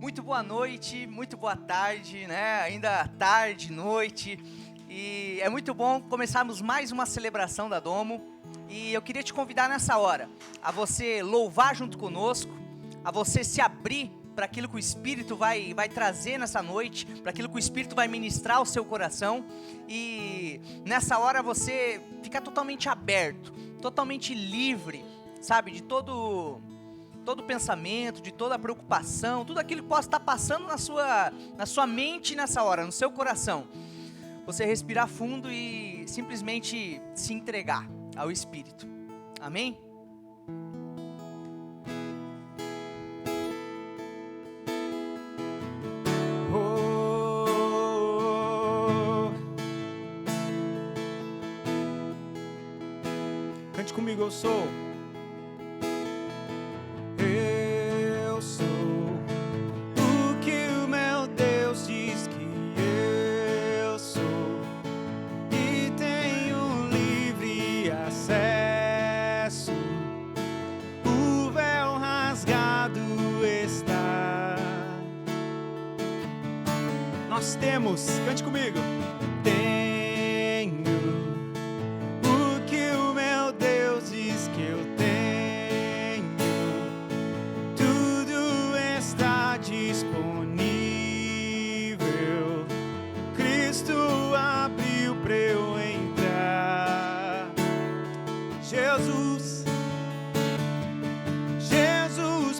Muito boa noite, muito boa tarde, né? Ainda tarde, noite. E é muito bom começarmos mais uma celebração da Domo. E eu queria te convidar nessa hora a você louvar junto conosco, a você se abrir para aquilo que o Espírito vai trazer nessa noite, para aquilo que o Espírito vai ministrar ao seu coração. E nessa hora você ficar totalmente aberto, totalmente livre, sabe, de todo pensamento, de toda preocupação, tudo aquilo que possa estar passando na sua mente nessa hora, no seu coração. Você respirar fundo e simplesmente se entregar ao Espírito. Amém? Cante comigo, eu sou. Cante comigo. Tenho o que o meu Deus diz que eu tenho. Tudo está disponível. Cristo abriu para eu entrar. Jesus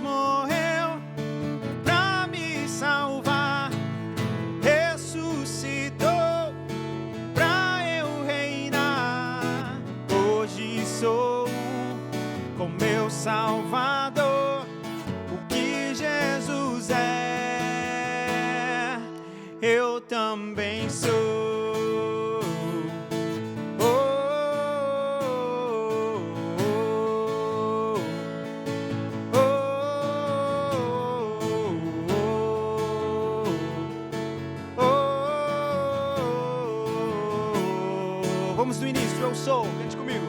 morreu para me salvar. Salvador, o que Jesus é, eu também sou. Oh, oh, oh, oh, oh. Vamos do início, eu sou, cante comigo.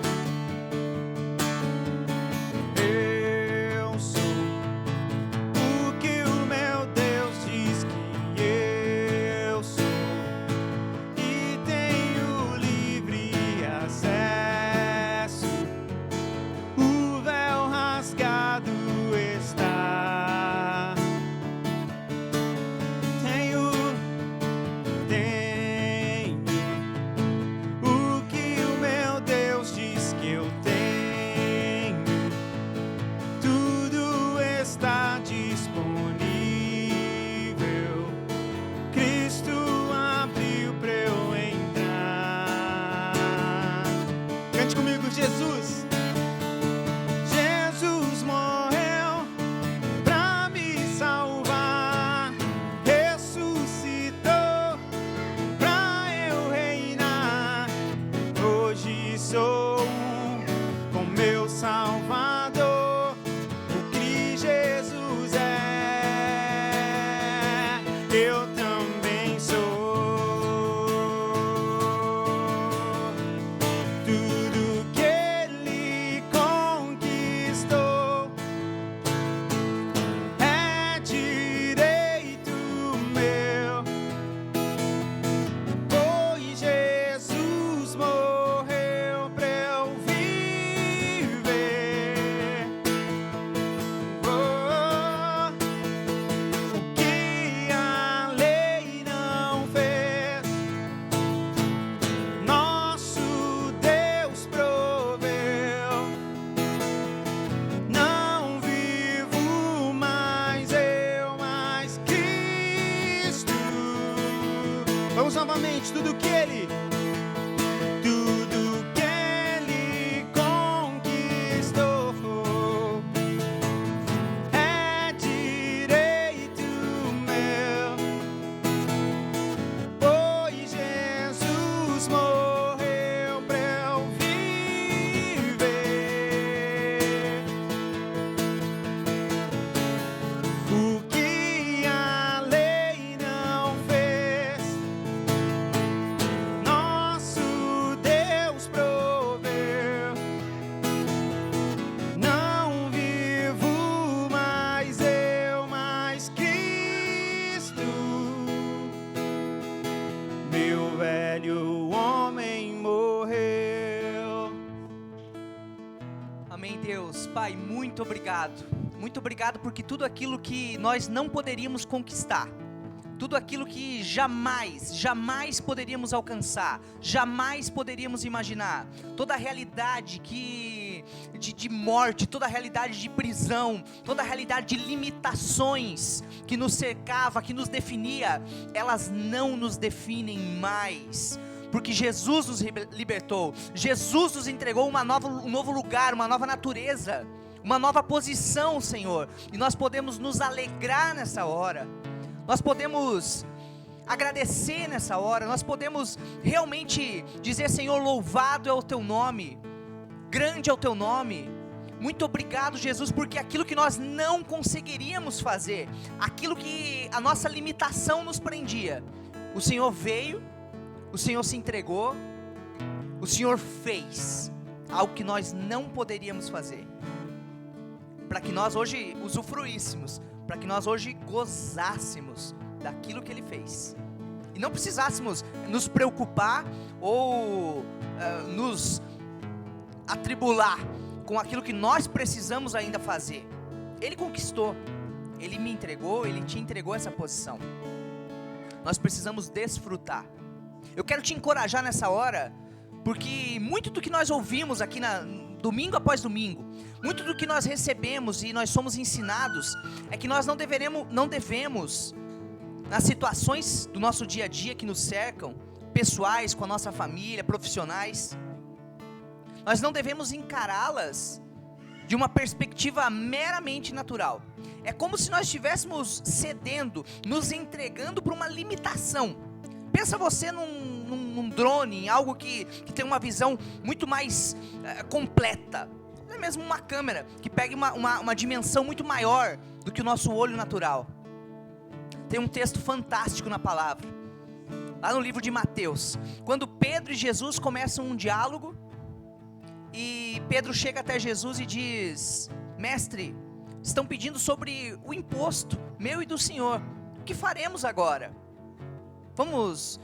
Jesus morreu pra me salvar, ressuscitou pra eu reinar. Hoje sou com meu Salvador, o que Jesus é, eu também sou. Vamos novamente, tudo que Ele conquistou é direito meu, pois Jesus morreu pra eu viver. O que a lei não fez, Pai, muito obrigado. Muito obrigado porque tudo aquilo que nós não poderíamos conquistar, tudo aquilo que jamais poderíamos alcançar, jamais poderíamos imaginar, toda a realidade de morte, toda a realidade de prisão, toda a realidade de limitações que nos cercava, que nos definia, elas não nos definem mais. Porque Jesus nos libertou, Jesus nos entregou um novo lugar, uma nova natureza, uma nova posição, Senhor. E nós podemos nos alegrar nessa hora, nós podemos agradecer nessa hora, nós podemos realmente dizer: Senhor, louvado é o Teu nome, grande é o Teu nome. Muito obrigado, Jesus, porque aquilo que nós não conseguiríamos fazer, aquilo que a nossa limitação nos prendia, o Senhor veio, o Senhor se entregou, o Senhor fez algo que nós não poderíamos fazer, para que nós hoje usufruíssemos, para que nós hoje gozássemos daquilo que Ele fez, e não precisássemos nos preocupar ou nos atribular com aquilo que nós precisamos ainda fazer. Ele conquistou, Ele me entregou, Ele te entregou essa posição. Nós precisamos desfrutar. Eu quero te encorajar nessa hora, porque muito do que nós ouvimos aqui domingo após domingo, muito do que nós recebemos e nós somos ensinados, é que nós não devemos, nas situações do nosso dia a dia que nos cercam, pessoais, com a nossa família, profissionais, nós não devemos encará-las de uma perspectiva meramente natural. É como se nós estivéssemos cedendo, nos entregando para uma limitação. Pensa você num drone, em algo que tem uma visão muito mais completa. É mesmo uma câmera que pega uma dimensão muito maior do que o nosso olho natural. Tem um texto fantástico na palavra, lá no livro de Mateus, quando Pedro e Jesus começam um diálogo, e Pedro chega até Jesus e diz: Mestre, estão pedindo sobre o imposto meu e do Senhor, o que faremos agora?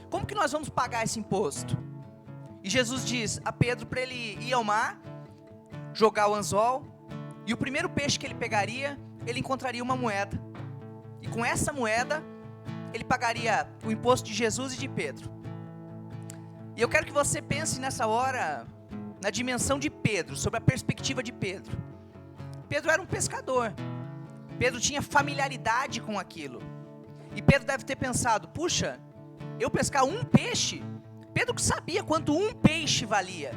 Como que nós vamos pagar esse imposto? E Jesus diz a Pedro para ele ir ao mar, jogar o anzol, e o primeiro peixe que ele pegaria, ele encontraria uma moeda, e com essa moeda ele pagaria o imposto de Jesus e de Pedro. E eu quero que você pense nessa hora na dimensão de Pedro, sobre a perspectiva de Pedro. Pedro era um pescador, Pedro tinha familiaridade com aquilo, e Pedro deve ter pensado: puxa, eu pescar um peixe? Pedro que sabia quanto um peixe valia.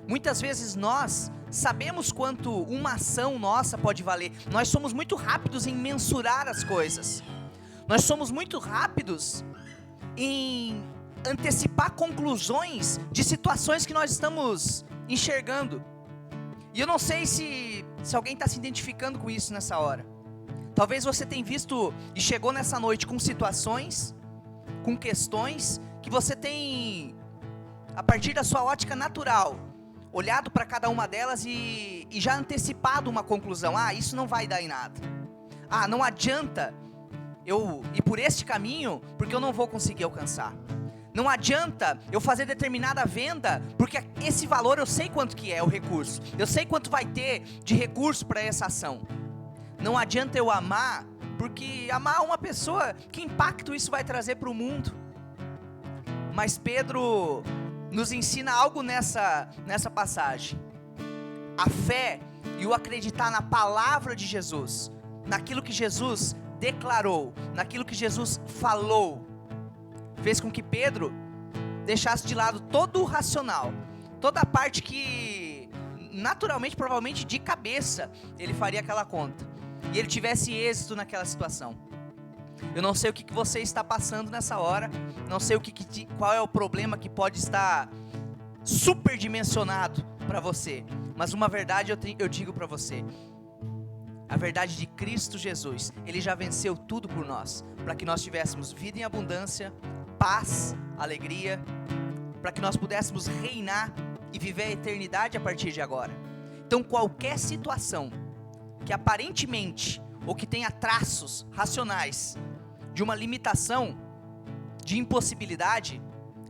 Muitas vezes nós sabemos quanto uma ação nossa pode valer. Nós somos muito rápidos em mensurar as coisas, nós somos muito rápidos em antecipar conclusões de situações que nós estamos enxergando. E eu não sei se alguém está se identificando com isso nessa hora. Talvez você tenha visto e chegou nessa noite com situações, com questões que você tem, a partir da sua ótica natural, olhado para cada uma delas e já antecipado uma conclusão: isso não vai dar em nada, não adianta eu ir por este caminho, porque eu não vou conseguir alcançar. Não adianta eu fazer determinada venda, porque esse valor eu sei quanto que é o recurso, eu sei quanto vai ter de recurso para essa ação. Não adianta eu amar, porque amar uma pessoa, que impacto isso vai trazer para o mundo? Mas Pedro nos ensina algo nessa passagem. A fé e o acreditar na palavra de Jesus, naquilo que Jesus declarou, naquilo que Jesus falou, fez com que Pedro deixasse de lado todo o racional, toda a parte que naturalmente, provavelmente de cabeça, ele faria aquela conta, e ele tivesse êxito naquela situação. Eu não sei o que você está passando nessa hora, não sei qual é o problema que pode estar superdimensionado para você, mas uma verdade eu digo para você: a verdade de Cristo Jesus, Ele já venceu tudo por nós, para que nós tivéssemos vida em abundância, paz, alegria, para que nós pudéssemos reinar e viver a eternidade a partir de agora. Então qualquer situação que aparentemente, ou que tenha traços racionais de uma limitação, de impossibilidade,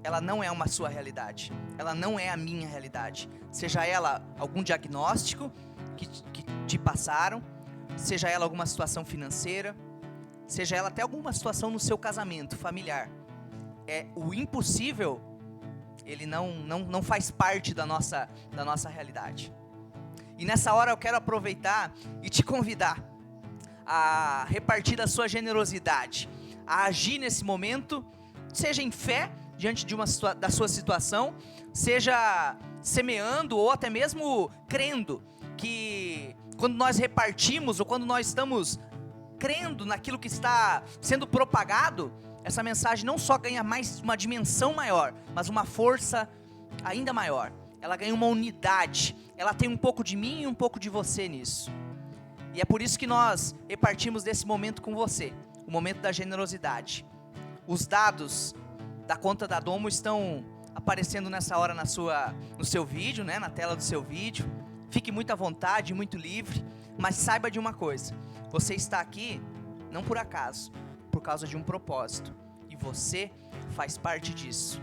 ela não é uma sua realidade, ela não é a minha realidade. Seja ela algum diagnóstico, que te passaram, seja ela alguma situação financeira, seja ela até alguma situação no seu casamento familiar. O impossível, ele não faz parte da nossa realidade. E nessa hora eu quero aproveitar e te convidar a repartir da sua generosidade, a agir nesse momento, seja em fé, diante da sua situação, seja semeando ou até mesmo crendo que quando nós repartimos ou quando nós estamos crendo naquilo que está sendo propagado, essa mensagem não só ganha mais uma dimensão maior, mas uma força ainda maior. Ela ganha uma unidade, ela tem um pouco de mim e um pouco de você nisso. E é por isso que nós repartimos desse momento com você, o momento da generosidade. Os dados da conta da Domo estão aparecendo nessa hora no seu vídeo, né, na tela do seu vídeo. Fique muito à vontade, muito livre, mas saiba de uma coisa: você está aqui não por acaso, por causa de um propósito, e você faz parte disso.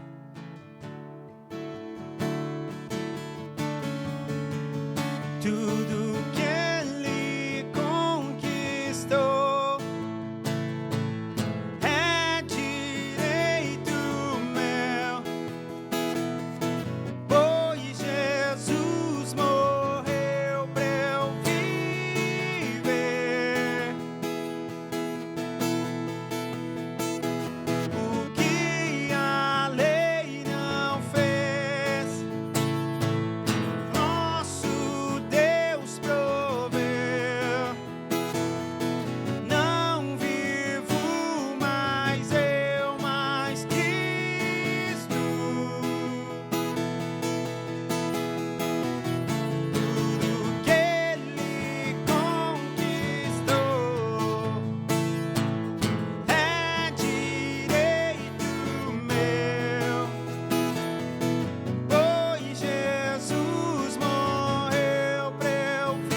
Tudo que Ele conquistou é direito meu, pois Jesus morreu pra eu viver. O que a lei não fez, nosso Deus proveu. Não vivo mais eu, mas Cristo. Tudo que Ele conquistou é direito meu, pois Jesus morreu pra eu viver.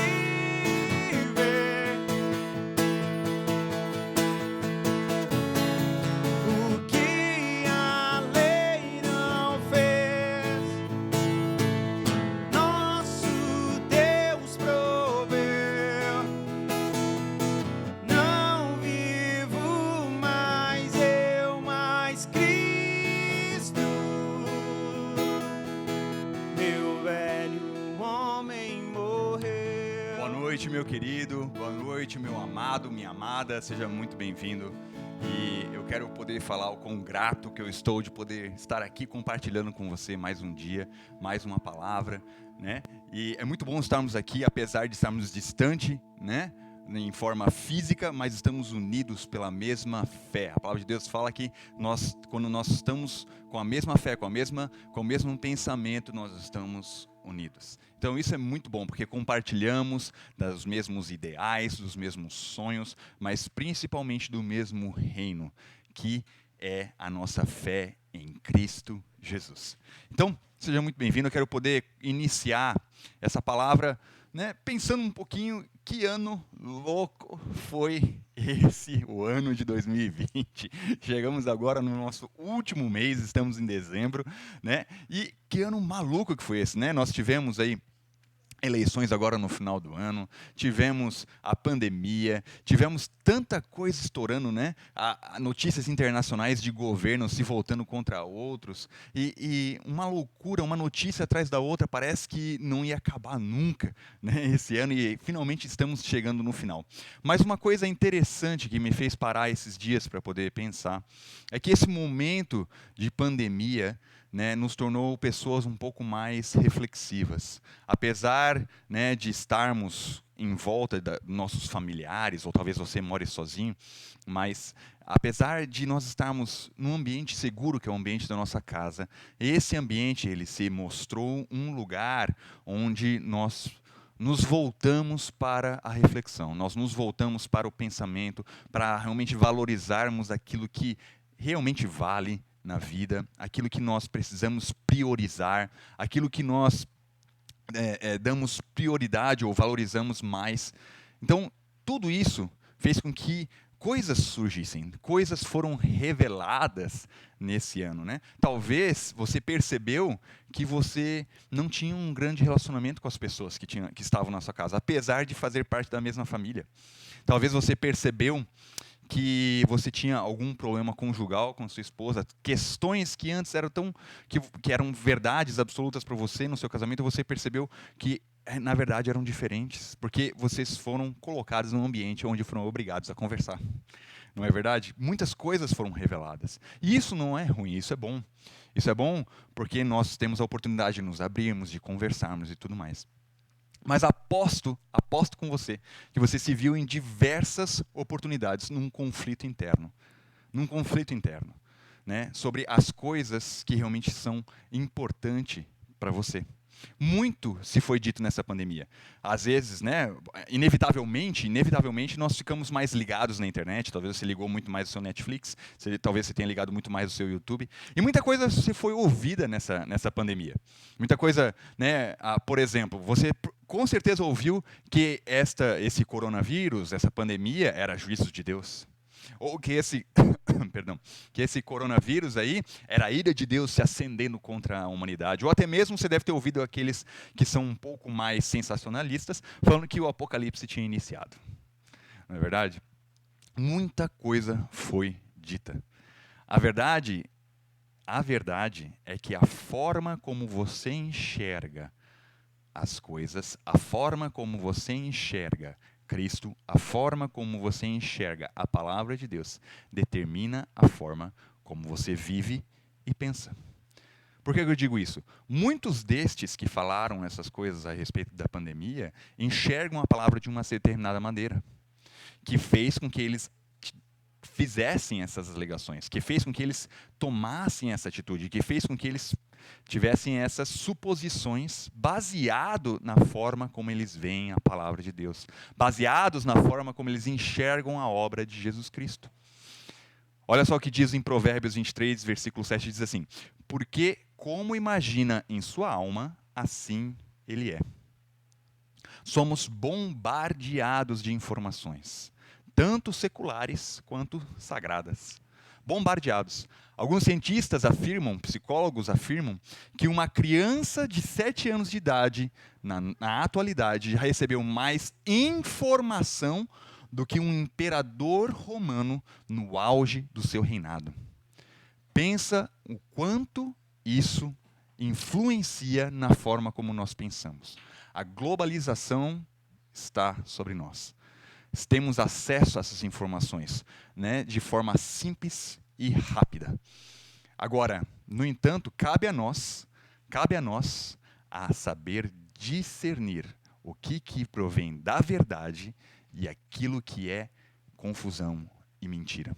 O que a lei não fez, nosso Deus proveu. Não vivo mais eu, mas Cristo. Meu velho homem morreu. Boa noite, meu querido. Boa noite, meu amado, minha amada. Seja muito bem-vindo. E eu quero poder falar o quão grato que eu estou de poder estar aqui compartilhando com você mais um dia, mais uma palavra, né? E é muito bom estarmos aqui, apesar de estarmos distante, né? Em forma física, mas estamos unidos pela mesma fé. A palavra de Deus fala que quando nós estamos com a mesma fé, com o mesmo pensamento, nós estamos unidos. Então isso é muito bom, porque compartilhamos dos mesmos ideais, dos mesmos sonhos, mas principalmente do mesmo reino, que é a nossa fé em Cristo Jesus. Então, seja muito bem-vindo. Eu quero poder iniciar essa palavra, né, pensando um pouquinho que ano louco foi esse, o ano de 2020. Chegamos agora no nosso último mês, estamos em dezembro, né? E que ano maluco que foi esse, né? Nós tivemos aí eleições agora no final do ano, tivemos a pandemia, tivemos tanta coisa estourando, né? Notícias internacionais de governos se voltando contra outros, e uma loucura, uma notícia atrás da outra, parece que não ia acabar nunca, né? Esse ano, e finalmente estamos chegando no final. Mas uma coisa interessante que me fez parar esses dias para poder pensar, é que esse momento de pandemia, né, nos tornou pessoas um pouco mais reflexivas. Apesar, né, de estarmos em volta dos nossos familiares, ou talvez você more sozinho, mas apesar de nós estarmos num ambiente seguro, que é o ambiente da nossa casa, esse ambiente ele se mostrou um lugar onde nós nos voltamos para a reflexão, nós nos voltamos para o pensamento, para realmente valorizarmos aquilo que realmente vale na vida, aquilo que nós precisamos priorizar, aquilo que nós damos prioridade ou valorizamos mais. Então, tudo isso fez com que coisas surgissem, coisas foram reveladas nesse ano, né? Talvez você percebeu que você não tinha um grande relacionamento com as pessoas que estavam na sua casa, apesar de fazer parte da mesma família. Talvez você percebeu que você tinha algum problema conjugal com sua esposa, questões que antes eram que eram verdades absolutas para você no seu casamento, você percebeu que na verdade eram diferentes, porque vocês foram colocados num ambiente onde foram obrigados a conversar. Não é verdade? Muitas coisas foram reveladas. E isso não é ruim, isso é bom. Isso é bom porque nós temos a oportunidade de nos abrirmos, de conversarmos e tudo mais. Mas aposto com você, que você se viu em diversas oportunidades num conflito interno. Né? Sobre as coisas que realmente são importantes para você. Muito se foi dito nessa pandemia. Às vezes, né, inevitavelmente, nós ficamos mais ligados na internet. Talvez você ligou muito mais o seu Netflix, talvez você tenha ligado muito mais o seu YouTube. E muita coisa se foi ouvida nessa pandemia. Muita coisa, né, por exemplo, você com certeza ouviu que esse coronavírus, essa pandemia, era juízo de Deus. Ou que que esse coronavírus aí era a ira de Deus se acendendo contra a humanidade. Ou até mesmo você deve ter ouvido aqueles que são um pouco mais sensacionalistas, falando que o apocalipse tinha iniciado. Não é verdade? Muita coisa foi dita. A verdade é que a forma como você enxerga as coisas, a forma como você enxerga Cristo, a forma como você enxerga a palavra de Deus, determina a forma como você vive e pensa. Por que eu digo isso? Muitos destes que falaram essas coisas a respeito da pandemia enxergam a palavra de uma determinada maneira, que fez com que eles fizessem essas alegações, que fez com que eles tomassem essa atitude, que fez com que eles tivessem essas suposições baseado na forma como eles veem a palavra de Deus, baseados na forma como eles enxergam a obra de Jesus Cristo. Olha só o que diz em Provérbios 23, versículo 7, diz assim: porque como imagina em sua alma, assim ele é. Somos bombardeados de informações, tanto seculares quanto sagradas. Bombardeados. Alguns cientistas afirmam, psicólogos afirmam, que uma criança de 7 anos de idade, na atualidade, já recebeu mais informação do que um imperador romano no auge do seu reinado. Pensa o quanto isso influencia na forma como nós pensamos. A globalização está sobre nós. Temos acesso a essas informações, né, de forma simples e rápida. Agora, no entanto, cabe a nós a saber discernir o que provém da verdade e aquilo que é confusão e mentira.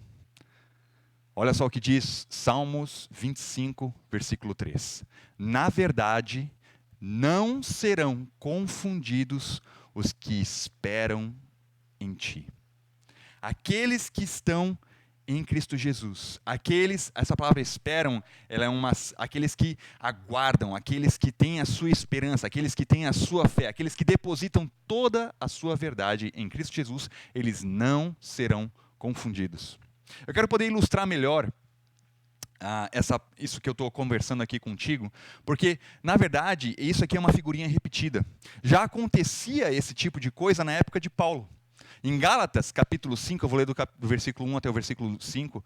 Olha só o que diz Salmos 25, versículo 3. Na verdade, não serão confundidos os que esperam em ti. Aqueles que estão em Cristo Jesus, essa palavra esperam, ela é aqueles que aguardam, aqueles que têm a sua esperança, aqueles que têm a sua fé, aqueles que depositam toda a sua verdade em Cristo Jesus, eles não serão confundidos. Eu quero poder ilustrar melhor isso que eu estou conversando aqui contigo, porque, na verdade, isso aqui é uma figurinha repetida. Já acontecia esse tipo de coisa na época de Paulo. Em Gálatas, capítulo 5, eu vou ler do versículo 1 até o versículo 5,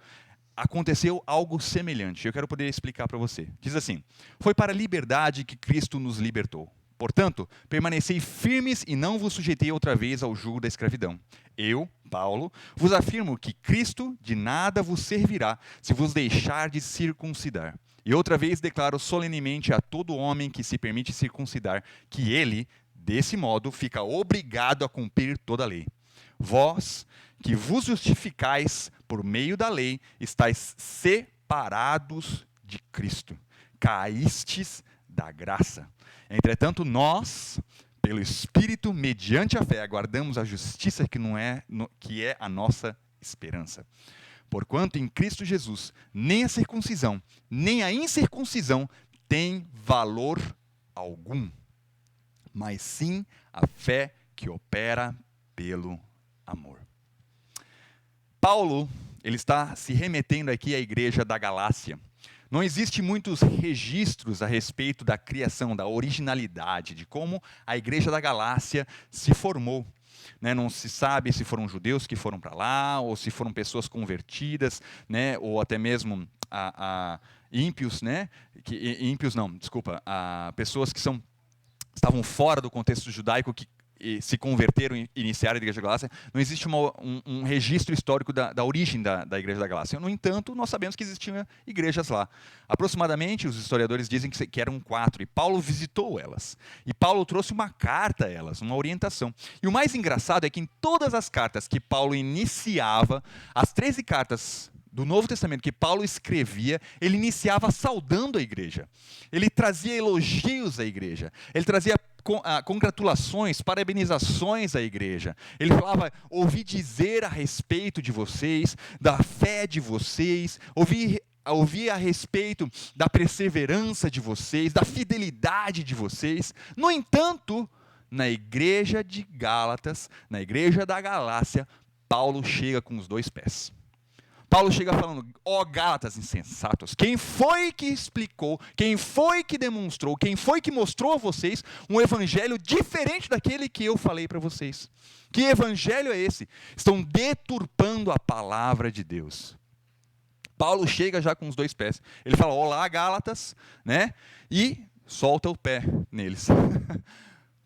aconteceu algo semelhante. Eu quero poder explicar para você. Diz assim: foi para a liberdade que Cristo nos libertou. Portanto, permanecei firmes e não vos sujeitei outra vez ao jugo da escravidão. Eu, Paulo, vos afirmo que Cristo de nada vos servirá se vos deixar de circuncidar. E outra vez declaro solenemente a todo homem que se permite circuncidar que ele, desse modo, fica obrigado a cumprir toda a lei. Vós, que vos justificais por meio da lei, estáis separados de Cristo. Caístes da graça. Entretanto, nós, pelo Espírito, mediante a fé, aguardamos a justiça que é a nossa esperança. Porquanto em Cristo Jesus, nem a circuncisão, nem a incircuncisão tem valor algum, mas sim a fé que opera pelo amor. Paulo, ele está se remetendo aqui à igreja da Galácia. Não existe muitos registros a respeito da criação, da originalidade, de como a igreja da Galácia se formou. Né? Não se sabe se foram judeus que foram para lá, ou se foram pessoas convertidas, né? Ou até mesmo ímpios, né? Ímpios não, desculpa, pessoas que estavam fora do contexto judaico, que se converteram e iniciaram a Igreja da Galácia. Não existe um registro histórico da origem da Igreja da Galácia. No entanto, nós sabemos que existiam igrejas lá. Aproximadamente, os historiadores dizem que eram 4, e Paulo visitou elas. E Paulo trouxe uma carta a elas, uma orientação. E o mais engraçado é que em todas as cartas que Paulo iniciava, as 13 cartas do Novo Testamento que Paulo escrevia, ele iniciava saudando a igreja. Ele trazia elogios à igreja. Ele trazia congratulações, parabenizações à igreja. Ele falava, ouvi dizer a respeito de vocês, da fé de vocês, ouvi a respeito da perseverança de vocês, da fidelidade de vocês. No entanto, na igreja de Gálatas, na igreja da Galácia, Paulo chega com os 2 pés. Paulo chega falando, ó Gálatas insensatos, quem foi que explicou, quem foi que demonstrou, quem foi que mostrou a vocês um evangelho diferente daquele que eu falei para vocês? Que evangelho é esse? Estão deturpando a palavra de Deus. Paulo chega já com os 2 pés. Ele fala, olá Gálatas, né? E solta o pé neles.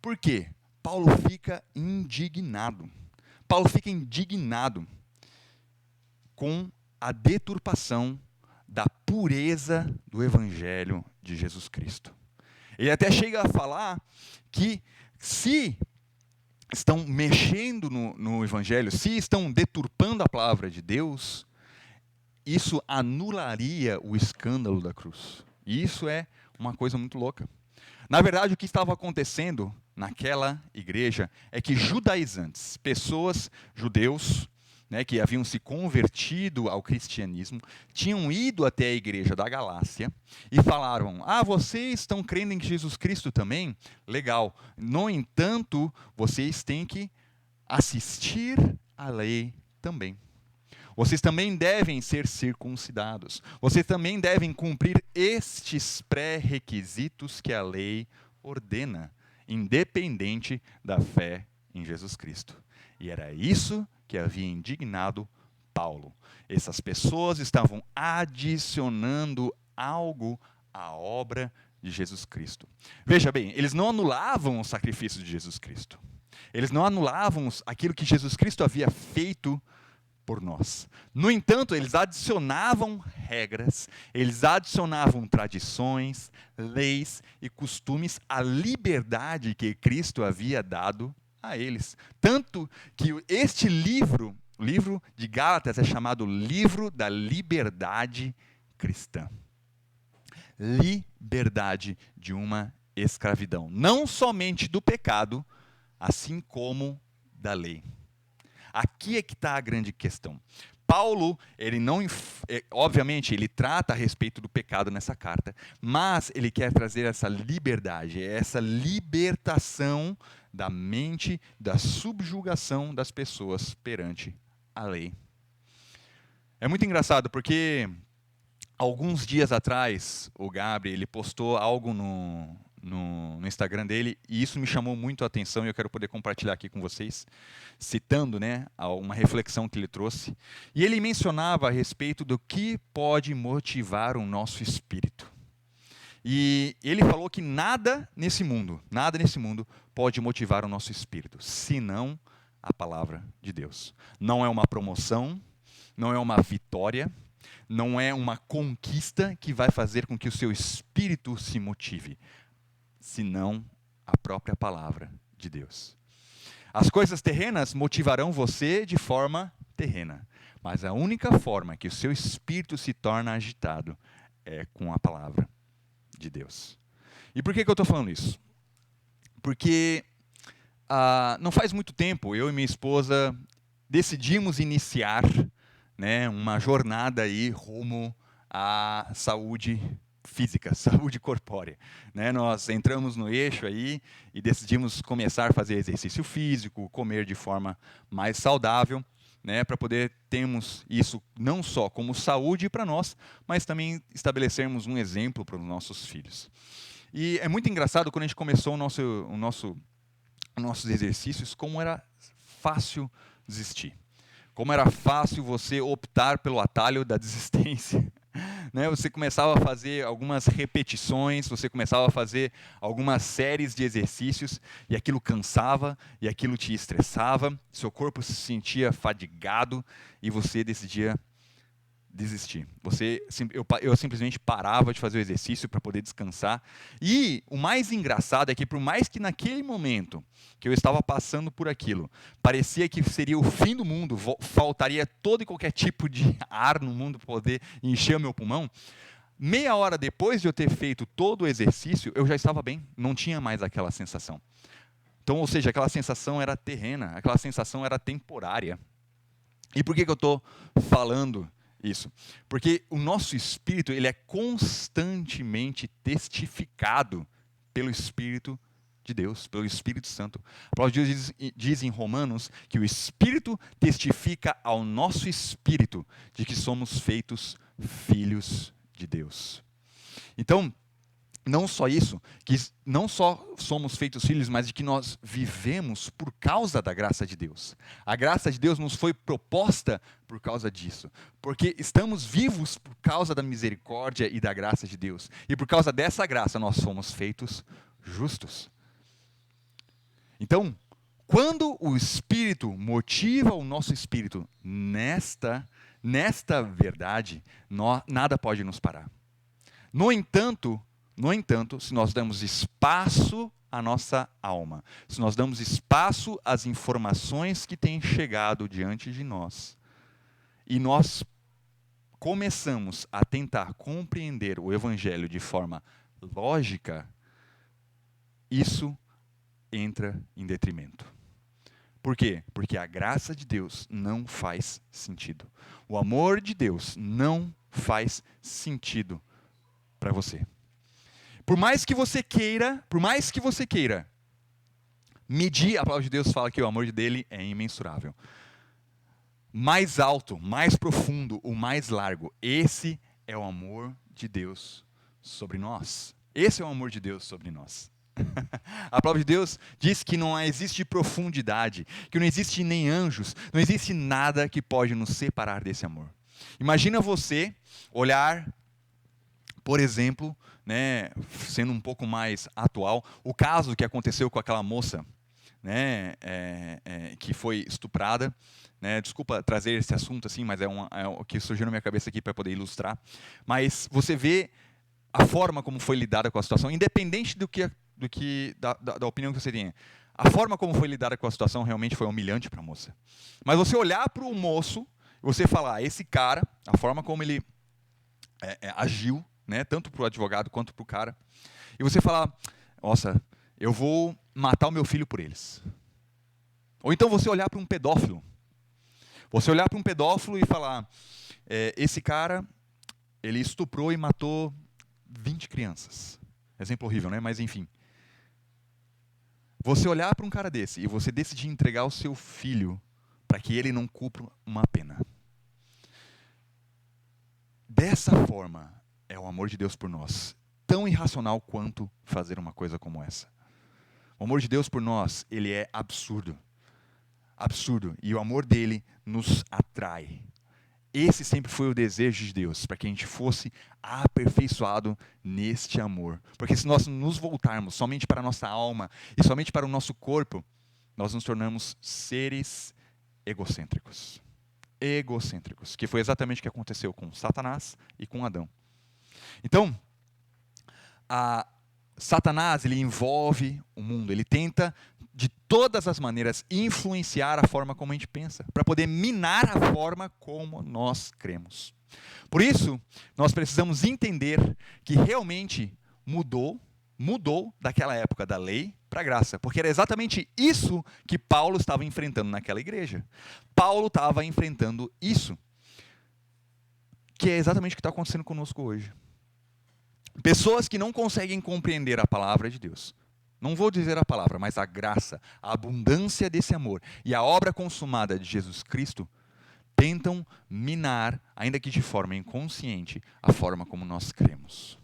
Por quê? Paulo fica indignado. Paulo fica indignado com a deturpação da pureza do Evangelho de Jesus Cristo. Ele até chega a falar que se estão mexendo no Evangelho, se estão deturpando a palavra de Deus, isso anularia o escândalo da cruz. E isso é uma coisa muito louca. Na verdade, o que estava acontecendo naquela igreja é que judaizantes, pessoas, judeus, né, que haviam se convertido ao cristianismo, tinham ido até a igreja da Galácia e falaram, vocês estão crendo em Jesus Cristo também? Legal. No entanto, vocês têm que assistir à lei também. Vocês também devem ser circuncidados. Vocês também devem cumprir estes pré-requisitos que a lei ordena, independente da fé em Jesus Cristo. E era isso que havia indignado Paulo. Essas pessoas estavam adicionando algo à obra de Jesus Cristo. Veja bem, eles não anulavam o sacrifício de Jesus Cristo. Eles não anulavam aquilo que Jesus Cristo havia feito por nós. No entanto, eles adicionavam regras, eles adicionavam tradições, leis e costumes à liberdade que Cristo havia dado a eles. Tanto que este livro, o livro de Gálatas, é chamado livro da liberdade cristã. Liberdade de uma escravidão. Não somente do pecado, assim como da lei. Aqui é que está a grande questão. Paulo, ele não, obviamente, ele trata a respeito do pecado nessa carta, mas ele quer trazer essa liberdade, essa libertação da mente, da subjugação das pessoas perante a lei. É muito engraçado porque alguns dias atrás o Gabriel ele postou algo no Instagram dele e isso me chamou muito a atenção e eu quero poder compartilhar aqui com vocês, citando, né, uma reflexão que ele trouxe. E ele mencionava a respeito do que pode motivar o nosso espírito. E ele falou que nada nesse mundo pode motivar o nosso espírito, senão a palavra de Deus. Não é uma promoção, não é uma vitória, não é uma conquista que vai fazer com que o seu espírito se motive, senão a própria palavra de Deus. As coisas terrenas motivarão você de forma terrena, mas a única forma que o seu espírito se torna agitado é com a palavra de Deus. E por que eu estou falando isso? Porque não faz muito tempo, eu e minha esposa decidimos iniciar, né, uma jornada aí rumo à saúde física, saúde corpórea. Né? Nós entramos no eixo aí e decidimos começar a fazer exercício físico, comer de forma mais saudável, né, para poder termos isso não só como saúde para nós, mas também estabelecermos um exemplo para os nossos filhos. E é muito engraçado quando a gente começou nossos exercícios, como era fácil desistir. Como era fácil você optar pelo atalho da desistência. Né? Você começava a fazer algumas repetições, você começava a fazer algumas séries de exercícios, e aquilo cansava, e aquilo te estressava, seu corpo se sentia fadigado, e você decidia desistir. Eu simplesmente parava de fazer o exercício para poder descansar. E o mais engraçado é que, por mais que naquele momento que eu estava passando por aquilo, parecia que seria o fim do mundo, faltaria todo e qualquer tipo de ar no mundo para poder encher o meu pulmão, meia hora depois de eu ter feito todo o exercício, eu já estava bem, não tinha mais aquela sensação. Então, ou seja, aquela sensação era terrena, aquela sensação era temporária. E por que eu estou falando isso? Porque o nosso espírito, ele é constantemente testificado pelo Espírito de Deus, pelo Espírito Santo. A palavra de Deus diz em Romanos que o Espírito testifica ao nosso espírito de que somos feitos filhos de Deus. Então, não só isso, que não só somos feitos filhos, mas de que nós vivemos por causa da graça de Deus. A graça de Deus nos foi proposta por causa disso, porque estamos vivos por causa da misericórdia e da graça de Deus. E por causa dessa graça nós somos feitos justos. Então, quando o Espírito motiva o nosso espírito nesta verdade, nada pode nos parar. No entanto, se nós damos espaço à nossa alma, se nós damos espaço às informações que têm chegado diante de nós, e nós começamos a tentar compreender o Evangelho de forma lógica, isso entra em detrimento. Por quê? Porque a graça de Deus não faz sentido. O amor de Deus não faz sentido para você. Por mais que você queira medir, a palavra de Deus fala que o amor dele é imensurável. Mais alto, mais profundo, o mais largo, esse é o amor de Deus sobre nós. Esse é o amor de Deus sobre nós. A palavra de Deus diz que não existe profundidade, que não existe nem anjos, não existe nada que pode nos separar desse amor. Imagina você olhar, por exemplo, né, sendo um pouco mais atual, o caso que aconteceu com aquela moça, né, que foi estuprada. Né, desculpa trazer esse assunto assim, mas é o que surgiu na minha cabeça aqui para poder ilustrar. Mas você vê a forma como foi lidada com a situação, independente da opinião que você tenha. A forma como foi lidada com a situação realmente foi humilhante para a moça. Mas você olhar para o moço, você falar, esse cara, a forma como ele agiu, né, tanto para o advogado quanto para o cara, e você falar, nossa, eu vou matar o meu filho por eles. Ou então você olhar para um pedófilo. Você olhar para um pedófilo e falar, esse cara, ele estuprou e matou 20 crianças. Exemplo horrível, né? Mas enfim. Você olhar para um cara desse e você decidir entregar o seu filho para que ele não cumpra uma pena. Dessa forma é o amor de Deus por nós. Tão irracional quanto fazer uma coisa como essa. O amor de Deus por nós, ele é absurdo. Absurdo. E o amor dele nos atrai. Esse sempre foi o desejo de Deus, para que a gente fosse aperfeiçoado neste amor. Porque se nós nos voltarmos somente para a nossa alma e somente para o nosso corpo, nós nos tornamos seres egocêntricos. Egocêntricos, que foi exatamente o que aconteceu com Satanás e com Adão. Então, Satanás, ele envolve o mundo, ele tenta de todas as maneiras influenciar a forma como a gente pensa, para poder minar a forma como nós cremos. Por isso, nós precisamos entender que realmente mudou daquela época da lei para a graça, porque era exatamente isso que Paulo estava enfrentando naquela igreja. Paulo estava enfrentando isso, que é exatamente o que está acontecendo conosco hoje. Pessoas que não conseguem compreender a palavra de Deus. Não vou dizer a palavra, mas a graça, a abundância desse amor e a obra consumada de Jesus Cristo tentam minar, ainda que de forma inconsciente, a forma como nós cremos.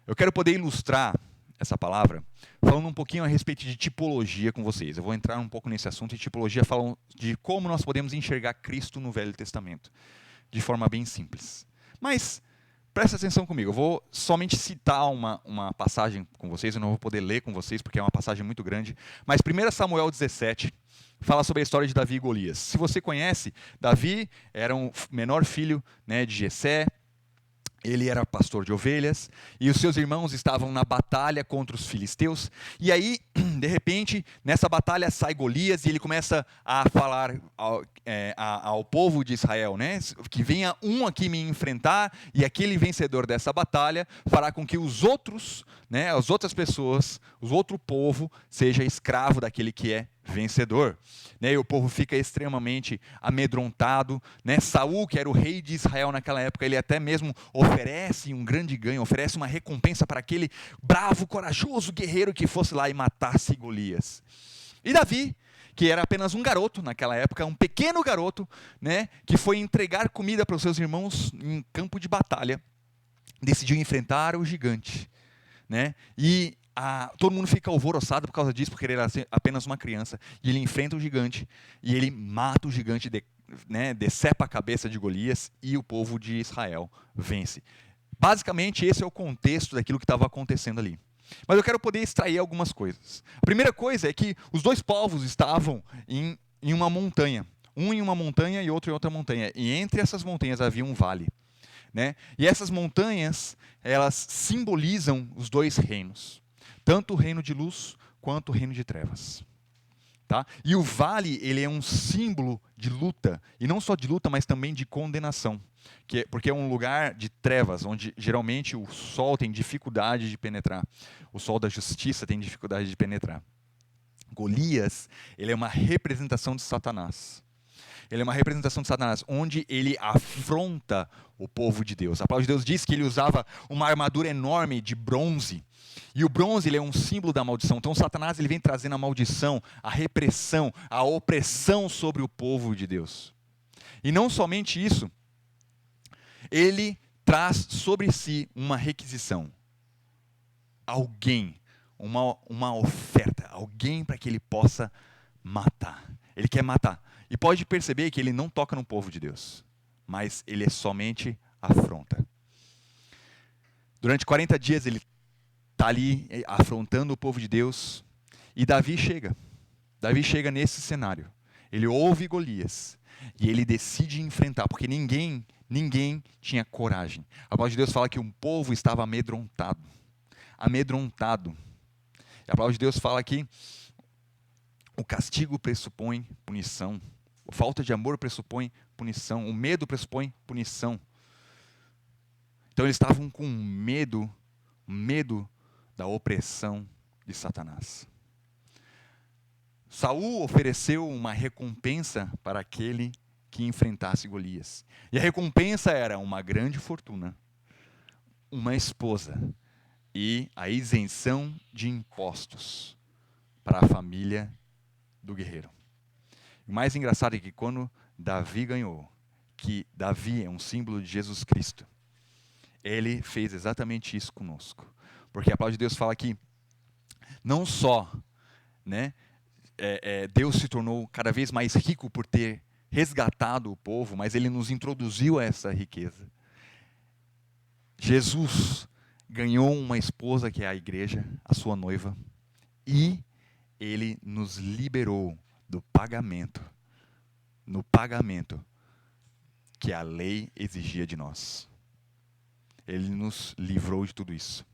Eu quero poder ilustrar essa palavra falando um pouquinho a respeito de tipologia com vocês. Eu vou entrar um pouco nesse assunto, e tipologia fala de como nós podemos enxergar Cristo no Velho Testamento, de forma bem simples. Mas presta atenção comigo, eu vou somente citar uma passagem com vocês, eu não vou poder ler com vocês porque é uma passagem muito grande, mas 1 Samuel 17 fala sobre a história de Davi e Golias. Se você conhece, Davi era um menor filho, né, de Jessé. Ele era pastor de ovelhas, e os seus irmãos estavam na batalha contra os filisteus. E aí, de repente, nessa batalha sai Golias, e ele começa a falar ao povo de Israel, né, que venha um aqui me enfrentar, e aquele vencedor dessa batalha fará com que os outros, né, as outras pessoas, o outro povo, seja escravo daquele que é vencedor. E o povo fica extremamente amedrontado, né? Saul, que era o rei de Israel naquela época, ele até mesmo oferece um grande ganho, oferece uma recompensa para aquele bravo, corajoso guerreiro que fosse lá e matasse Golias. E Davi, que era apenas um garoto naquela época, um pequeno garoto, né, que foi entregar comida para os seus irmãos em campo de batalha, decidiu enfrentar o gigante, né? E todo mundo fica alvoroçado por causa disso, porque ele era apenas uma criança, e ele enfrenta o gigante, e ele mata o gigante, decepa a cabeça de Golias, e o povo de Israel vence. Basicamente, esse é o contexto daquilo que estava acontecendo ali. Mas eu quero poder extrair algumas coisas. A primeira coisa é que os dois povos estavam em uma montanha, um em uma montanha e outro em outra montanha, e entre essas montanhas havia um vale, né? E essas montanhas, elas simbolizam os dois reinos, tanto o reino de luz quanto o reino de trevas. Tá? E o vale, ele é um símbolo de luta, e não só de luta, mas também de condenação, porque é um lugar de trevas, onde geralmente o sol tem dificuldade de penetrar, o sol da justiça tem dificuldade de penetrar. Golias, ele é uma representação de Satanás. Ele é uma representação de Satanás, onde ele afronta o povo de Deus. A palavra de Deus diz que ele usava uma armadura enorme de bronze. E o bronze, ele é um símbolo da maldição. Então Satanás, ele vem trazendo a maldição, a repressão, a opressão sobre o povo de Deus. E não somente isso, ele traz sobre si uma requisição. Alguém, uma oferta, alguém para que ele possa matar. Ele quer matar. E pode perceber que ele não toca no povo de Deus, mas ele somente afronta. Durante 40 dias ele está ali afrontando o povo de Deus, e Davi chega nesse cenário. Ele ouve Golias, e ele decide enfrentar, porque ninguém tinha coragem. A palavra de Deus fala que um povo estava amedrontado. E a palavra de Deus fala que o castigo pressupõe punição. A falta de amor pressupõe punição. O medo pressupõe punição. Então eles estavam com medo da opressão de Satanás. Saul ofereceu uma recompensa para aquele que enfrentasse Golias. E a recompensa era uma grande fortuna, uma esposa e a isenção de impostos para a família do guerreiro. O mais engraçado é que quando Davi ganhou, que Davi é um símbolo de Jesus Cristo, ele fez exatamente isso conosco. Porque a palavra de Deus fala que não só, Deus se tornou cada vez mais rico por ter resgatado o povo, mas ele nos introduziu a essa riqueza. Jesus ganhou uma esposa que é a igreja, a sua noiva, e ele nos liberou do pagamento, no pagamento que a lei exigia de nós. Ele nos livrou de tudo isso.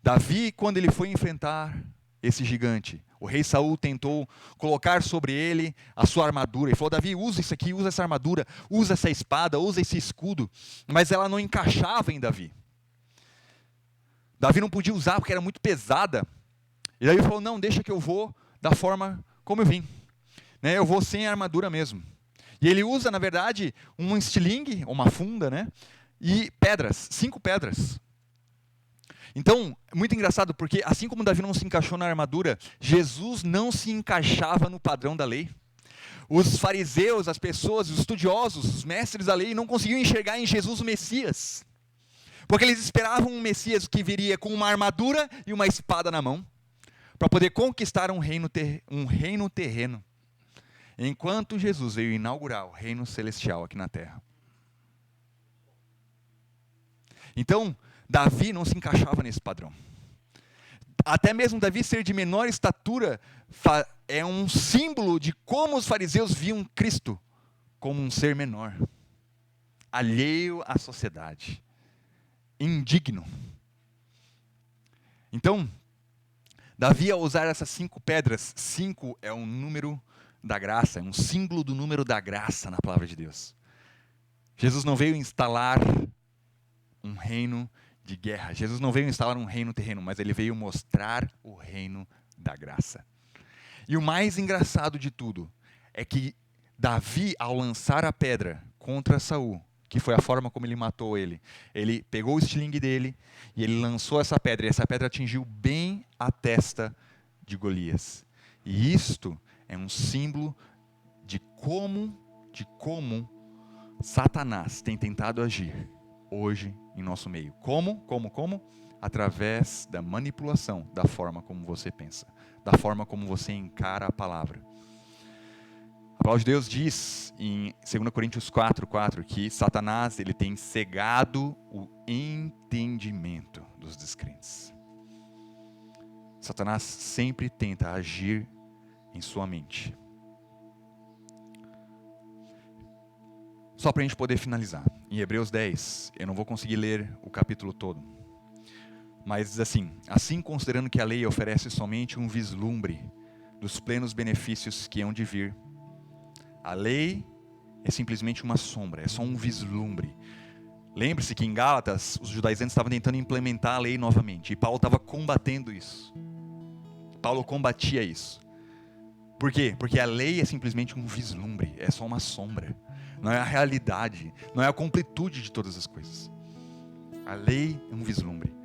Davi, quando ele foi enfrentar esse gigante, o rei Saul tentou colocar sobre ele a sua armadura. Ele falou: Davi, usa isso aqui, usa essa armadura, usa essa espada, usa esse escudo. Mas ela não encaixava em Davi. Davi não podia usar porque era muito pesada. E Davi falou: não, deixa que eu vou da forma como eu vim. Eu vou sem a armadura mesmo. E ele usa, na verdade, um estilingue, uma funda, e pedras, 5 pedras. Então, muito engraçado, porque assim como Davi não se encaixou na armadura, Jesus não se encaixava no padrão da lei. Os fariseus, as pessoas, os estudiosos, os mestres da lei não conseguiam enxergar em Jesus o Messias. Porque eles esperavam um Messias que viria com uma armadura e uma espada na mão, para poder conquistar um reino terreno. Enquanto Jesus veio inaugurar o reino celestial aqui na terra. Então, Davi não se encaixava nesse padrão. Até mesmo Davi ser de menor estatura é um símbolo de como os fariseus viam Cristo como um ser menor, alheio à sociedade, indigno. Então, Davi, ao usar essas 5 pedras, 5 é um número da graça, é um símbolo do número da graça na palavra de Deus. Jesus não veio instalar um reino de guerra. Jesus não veio instalar um reino terreno, mas ele veio mostrar o reino da graça. E o mais engraçado de tudo é que Davi, ao lançar a pedra contra Saul, que foi a forma como ele matou ele pegou o estilingue dele e ele lançou essa pedra, e essa pedra atingiu bem a testa de Golias. E isto é um símbolo de como Satanás tem tentado agir hoje em nosso meio. Como? Através da manipulação da forma como você pensa, da forma como você encara a palavra. A palavra de Deus diz em 2 Coríntios 4:4 que Satanás ele tem cegado o entendimento dos descrentes. Satanás sempre tenta agir em sua mente. Só para a gente poder finalizar, em Hebreus 10, eu não vou conseguir ler o capítulo todo, mas diz assim considerando que a lei oferece somente um vislumbre dos plenos benefícios que hão de vir, a lei é simplesmente uma sombra, é só um vislumbre. Lembre-se que em Gálatas, os judaizantes estavam tentando implementar a lei novamente, e Paulo estava combatendo isso. Paulo combatia isso. Por quê? Porque a lei é simplesmente um vislumbre, é só uma sombra. Não é a realidade, não é a completude de todas as coisas. A lei é um vislumbre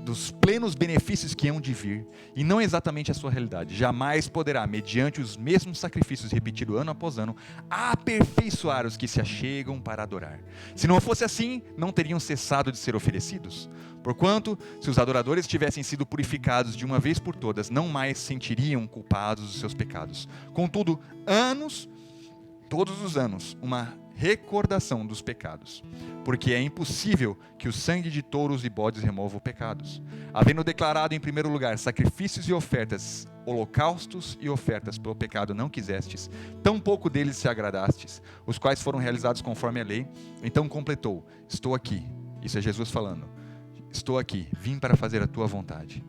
dos plenos benefícios que hão de vir, e não exatamente a sua realidade. Jamais poderá, mediante os mesmos sacrifícios repetidos ano após ano, aperfeiçoar os que se achegam para adorar. Se não fosse assim, não teriam cessado de ser oferecidos. Porquanto, se os adoradores tivessem sido purificados de uma vez por todas, não mais se sentiriam culpados dos seus pecados. Contudo, todos os anos, uma recordação dos pecados, porque é impossível que o sangue de touros e bodes remova os pecados. Havendo declarado em primeiro lugar sacrifícios e ofertas, holocaustos e ofertas pelo pecado não quisestes, tampouco deles se agradastes, os quais foram realizados conforme a lei. Então completou: estou aqui. Isso é Jesus falando. Estou aqui, vim para fazer a tua vontade.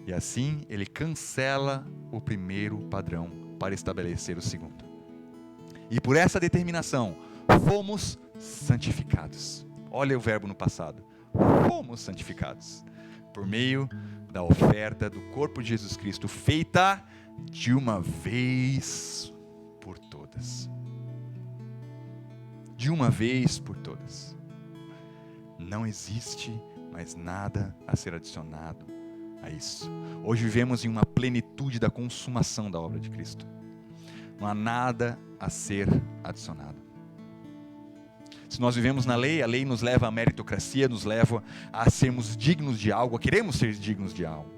E assim ele cancela o primeiro padrão para estabelecer o segundo. E por essa determinação, fomos santificados. Olha o verbo no passado. Fomos santificados. Por meio da oferta do corpo de Jesus Cristo, feita de uma vez por todas. De uma vez por todas. Não existe mais nada a ser adicionado a isso. Hoje vivemos em uma plenitude da consumação da obra de Cristo. Não há nada a ser adicionado. Se nós vivemos na lei, a lei nos leva à meritocracia, nos leva a sermos dignos de algo, a queremos ser dignos de algo.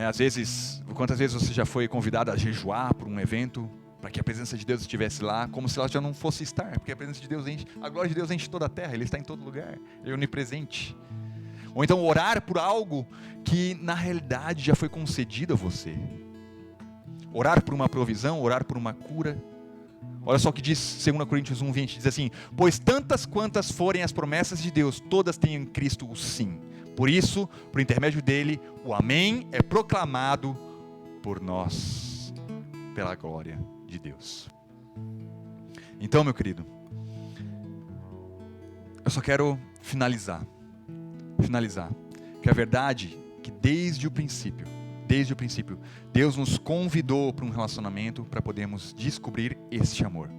Às vezes, quantas vezes você já foi convidado a jejuar por um evento, para que a presença de Deus estivesse lá, como se ela já não fosse estar, porque a presença de Deus enche, a glória de Deus enche toda a terra, Ele está em todo lugar, Ele é onipresente. Ou então orar por algo que na realidade já foi concedido a você. Orar por uma provisão, orar por uma cura. Olha só o que diz 2 Coríntios 1:20, diz assim: pois tantas quantas forem as promessas de Deus, todas têm em Cristo o sim. Por isso, por intermédio dele, o amém é proclamado por nós, pela glória de Deus. Então, meu querido, eu só quero finalizar, que a verdade que desde o princípio, Deus nos convidou para um relacionamento para podermos descobrir esse amor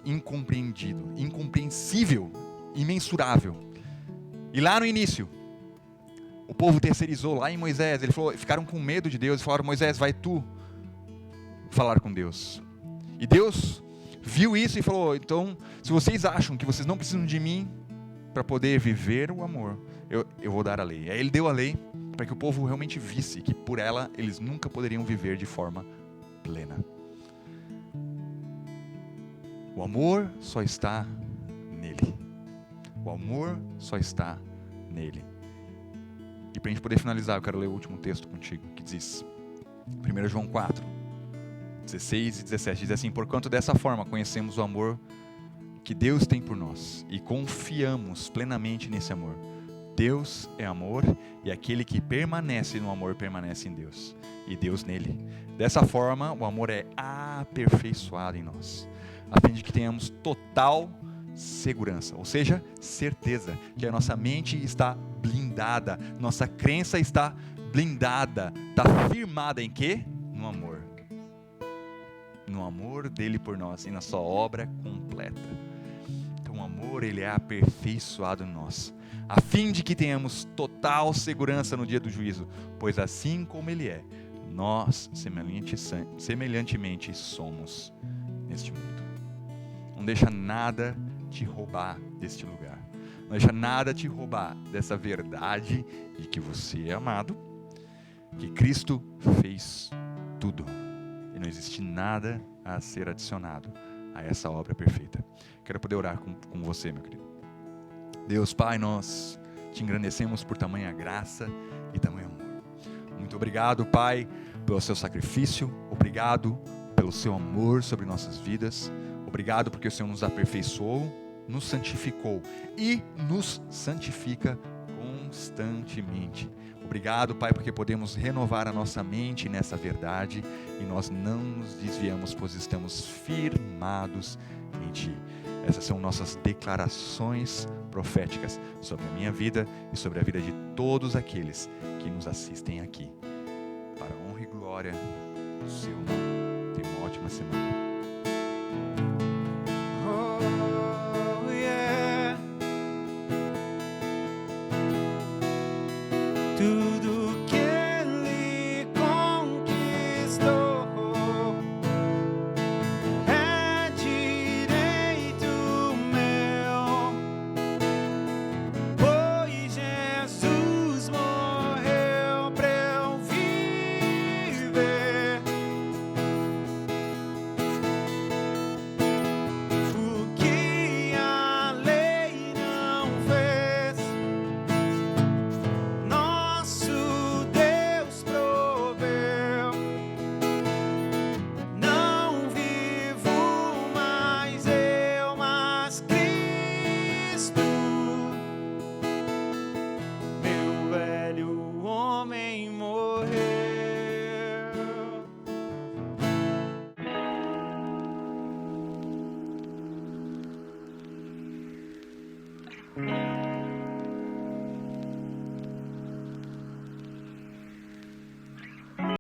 incompreendido, incompreensível, imensurável. E lá no início, o povo terceirizou lá em Moisés. Ele falou, ficaram com medo de Deus e falaram, Moisés, vai tu falar com Deus. E Deus viu isso e falou, então, se vocês acham que vocês não precisam de mim para poder viver o amor, eu vou dar a lei. Aí ele deu a lei para que o povo realmente visse que por ela eles nunca poderiam viver de forma plena. O amor só está nele. O amor só está nele. E para a gente poder finalizar, eu quero ler o último texto contigo, que diz, 1 João 4, 16 e 17, diz assim, porquanto dessa forma conhecemos o amor que Deus tem por nós e confiamos plenamente nesse amor. Deus é amor e aquele que permanece no amor permanece em Deus e Deus nele. Dessa forma, o amor é aperfeiçoado em nós, a fim de que tenhamos total segurança, ou seja, certeza que a nossa mente está blindada, nossa crença está blindada, está firmada em quê? No amor. No amor dele por nós e na sua obra completa. Então o amor, ele é aperfeiçoado em nós, a fim de que tenhamos total segurança no dia do juízo, pois assim como ele é, nós semelhantemente somos neste mundo. Não deixa nada te roubar deste lugar. Não deixa nada te roubar dessa verdade de que você é amado, que Cristo fez tudo e não existe nada a ser adicionado a essa obra perfeita. Quero poder orar com você, meu querido. Deus Pai, nós te engrandecemos por tamanha graça e tamanho amor. Muito obrigado, Pai, pelo seu sacrifício. Obrigado pelo seu amor sobre nossas vidas. Obrigado porque o Senhor nos aperfeiçoou, nos santificou e nos santifica constantemente. Obrigado, Pai, porque podemos renovar a nossa mente nessa verdade e nós não nos desviamos, pois estamos firmados em Ti. Essas são nossas declarações proféticas sobre a minha vida e sobre a vida de todos aqueles que nos assistem aqui. Para a honra e glória do Seu nome. Tenha uma ótima semana. Oh, yeah. Tudo que Ele conquistou é direito meu, pois Jesus morreu pra eu viver. O que a lei não fez, nosso Deus proveu. Não vivo mais eu, mas Cristo, meu velho homem morreu.